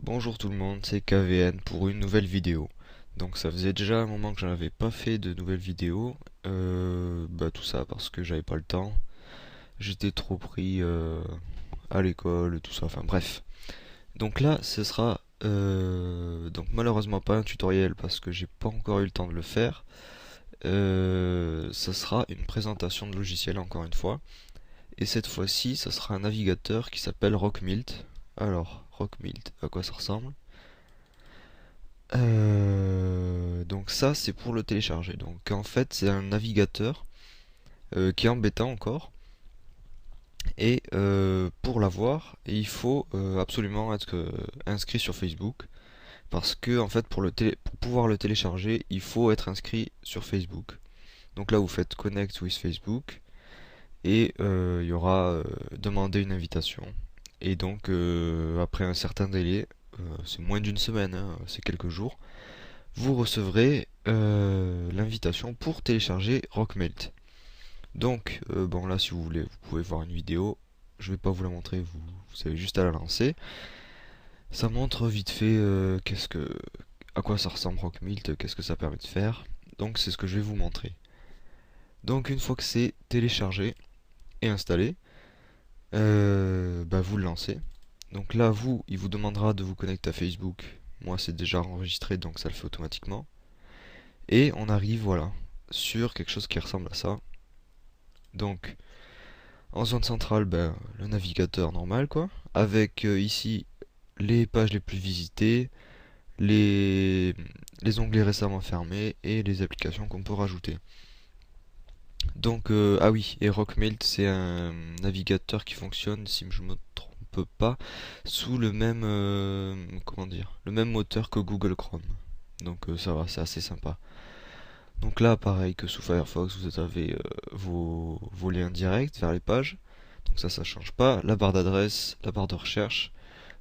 Bonjour tout le monde, c'est KVN pour une nouvelle vidéo. Donc ça faisait déjà un moment que j'en avais pas fait de nouvelles vidéos. Tout ça parce que j'avais pas le temps. J'étais trop pris à l'école, tout ça, enfin bref. Donc là, ce sera donc malheureusement pas un tutoriel parce que j'ai pas encore eu le temps de le faire. Ça sera une présentation de logiciel encore une fois. Et cette fois-ci, ça sera un navigateur qui s'appelle Rockmilt. Alors, Rockmilt, à quoi ça ressemble? Donc ça c'est pour le télécharger. Donc en fait c'est un navigateur qui est en bêta encore. Et pour l'avoir, il faut absolument être inscrit sur Facebook. Parce que en fait pour pouvoir le télécharger, il faut être inscrit sur Facebook. Donc là vous faites Connect with Facebook et il y aura demander une invitation. Et donc après un certain délai, c'est moins d'une semaine, hein, c'est quelques jours, vous recevrez l'invitation pour télécharger Rockmelt. Donc, bon là si vous voulez, vous pouvez voir une vidéo. Je vais pas vous la montrer, vous avez juste à la lancer. Ça montre vite fait à quoi ça ressemble Rockmelt, qu'est-ce que ça permet de faire. Donc c'est ce que je vais vous montrer. Donc une fois que c'est téléchargé et installé, vous le lancez. Donc là il vous demandera de vous connecter à Facebook. Moi c'est déjà enregistré donc ça le fait automatiquement. Et on arrive, voilà, sur quelque chose qui ressemble à ça. Donc, en zone centrale, le navigateur normal, quoi. Avec ici les pages les plus visitées, les, les onglets récemment fermés et les applications qu'on peut rajouter. Donc, ah oui, et Rockmelt, c'est un navigateur qui fonctionne, si je me trompe pas, sous le même, comment dire, le même moteur que Google Chrome. Donc, ça va, c'est assez sympa. Donc là, pareil que sous Firefox, vous avez vos liens directs vers les pages. Donc ça change pas. La barre d'adresse, la barre de recherche.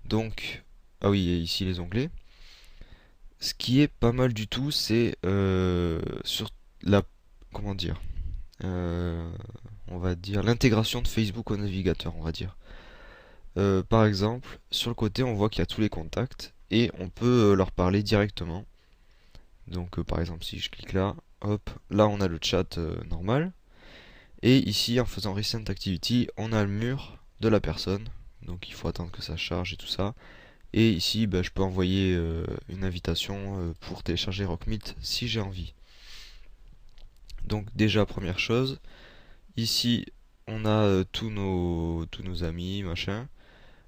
Donc, ah oui, et ici les onglets. Ce qui est pas mal du tout, c'est sur la, comment dire, euh, on va dire l'intégration de Facebook au navigateur, on va dire. Par exemple, sur le côté, on voit qu'il y a tous les contacts et on peut leur parler directement. Donc, par exemple, si je clique là, hop, là on a le chat normal. Et ici, en faisant Recent Activity, on a le mur de la personne. Donc il faut attendre que ça charge et tout ça. Et ici, je peux envoyer une invitation pour télécharger Rockmeet si j'ai envie. Donc déjà, première chose, ici, on a tous nos amis, machin,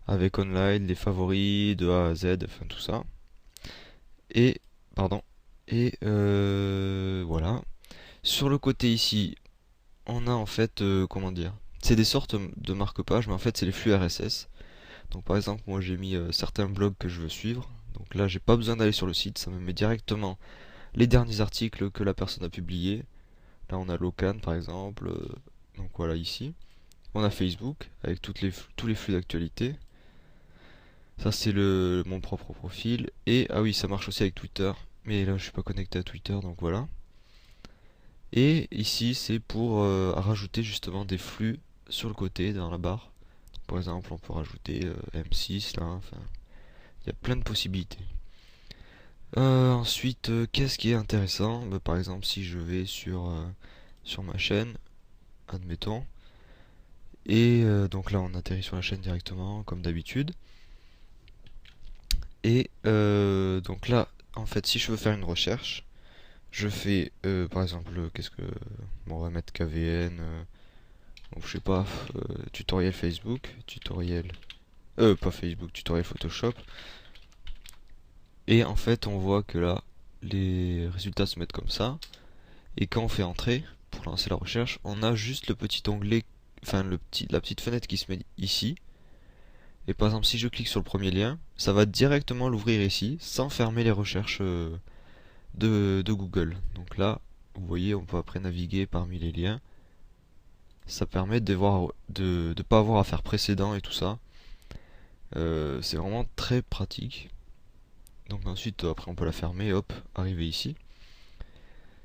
avec online, les favoris, de A à Z, enfin tout ça. Et, pardon, et voilà. Sur le côté ici, on a en fait, comment dire, c'est des sortes de marque-pages, mais en fait c'est les flux RSS. Donc par exemple, moi j'ai mis certains blogs que je veux suivre. Donc là, j'ai pas besoin d'aller sur le site, ça me met directement les derniers articles que la personne a publiés. Là, on a Locan par exemple. Donc voilà ici. On a Facebook avec tous les flux d'actualité. Ça c'est mon propre profil. Et ah oui, ça marche aussi avec Twitter. Mais là, je suis pas connecté à Twitter, donc voilà. Et ici, c'est pour rajouter justement des flux sur le côté dans la barre. Par exemple, on peut rajouter M6 là. Enfin, il y a plein de possibilités. Ensuite, qu'est-ce qui est intéressant? Par exemple, si je vais sur ma chaîne, admettons, et donc là on atterrit sur la chaîne directement, comme d'habitude. Et donc là, en fait, si je veux faire une recherche, je fais, par exemple, qu'est-ce que... Bon, on va mettre KVN, donc, je sais pas, tutoriel Facebook, tutoriel... pas Facebook, tutoriel Photoshop. Et en fait, on voit que là, les résultats se mettent comme ça. Et quand on fait entrer, pour lancer la recherche, on a juste le petit onglet, enfin la petite fenêtre qui se met ici. Et par exemple, si je clique sur le premier lien, ça va directement l'ouvrir ici, sans fermer les recherches de Google. Donc là, vous voyez, on peut après naviguer parmi les liens. Ça permet de ne pas avoir à faire précédent et tout ça. C'est vraiment très pratique. Donc ensuite, après, on peut la fermer, hop, arriver ici.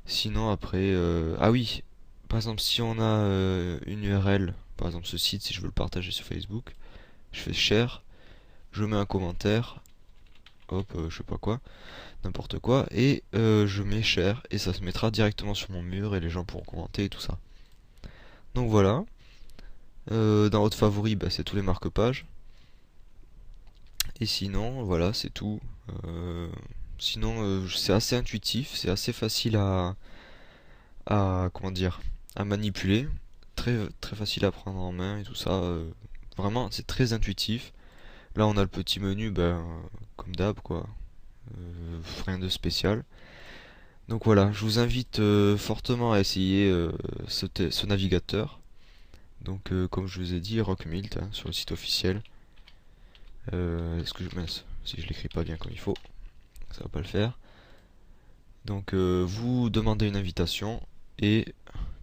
Sinon, après, ah oui, par exemple, si on a une URL, par exemple ce site, si je veux le partager sur Facebook, je fais share, je mets un commentaire, hop, je sais pas quoi, n'importe quoi, et je mets share, et ça se mettra directement sur mon mur, et les gens pourront commenter et tout ça. Donc voilà. Dans votre favori, bah, c'est tous les marque-pages. Et sinon, voilà, c'est tout. Euh, Sinon, c'est assez intuitif, c'est assez facile comment dire, à manipuler, très facile à prendre en main et tout ça. Vraiment, c'est très intuitif. Là, on a le petit menu, ben, comme d'hab, quoi. Rien de spécial. Donc voilà, je vous invite fortement à essayer ce navigateur. Donc, comme je vous ai dit, Rockmilt hein, sur le site officiel. Est-ce que je mince, si je l'écris pas bien comme il faut, ça va pas le faire. Donc, vous demandez une invitation et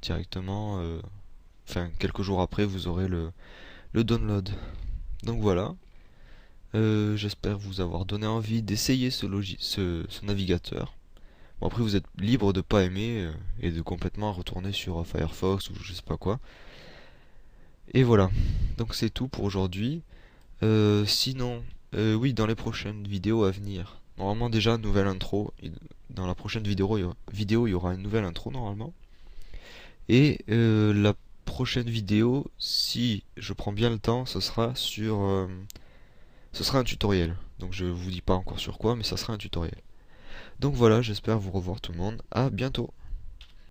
directement, enfin quelques jours après, vous aurez le download. Donc voilà. J'espère vous avoir donné envie d'essayer ce navigateur. Bon après vous êtes libre de pas aimer et de complètement retourner sur Firefox ou je sais pas quoi. Et voilà. Donc c'est tout pour aujourd'hui. Sinon, oui, dans les prochaines vidéos à venir. Normalement déjà nouvelle intro. Dans la prochaine vidéo, il y aura une nouvelle intro normalement. Et la prochaine vidéo, si je prends bien le temps, ce sera un tutoriel. Donc je vous dis pas encore sur quoi, mais ça sera un tutoriel. Donc voilà, j'espère vous revoir tout le monde. À bientôt.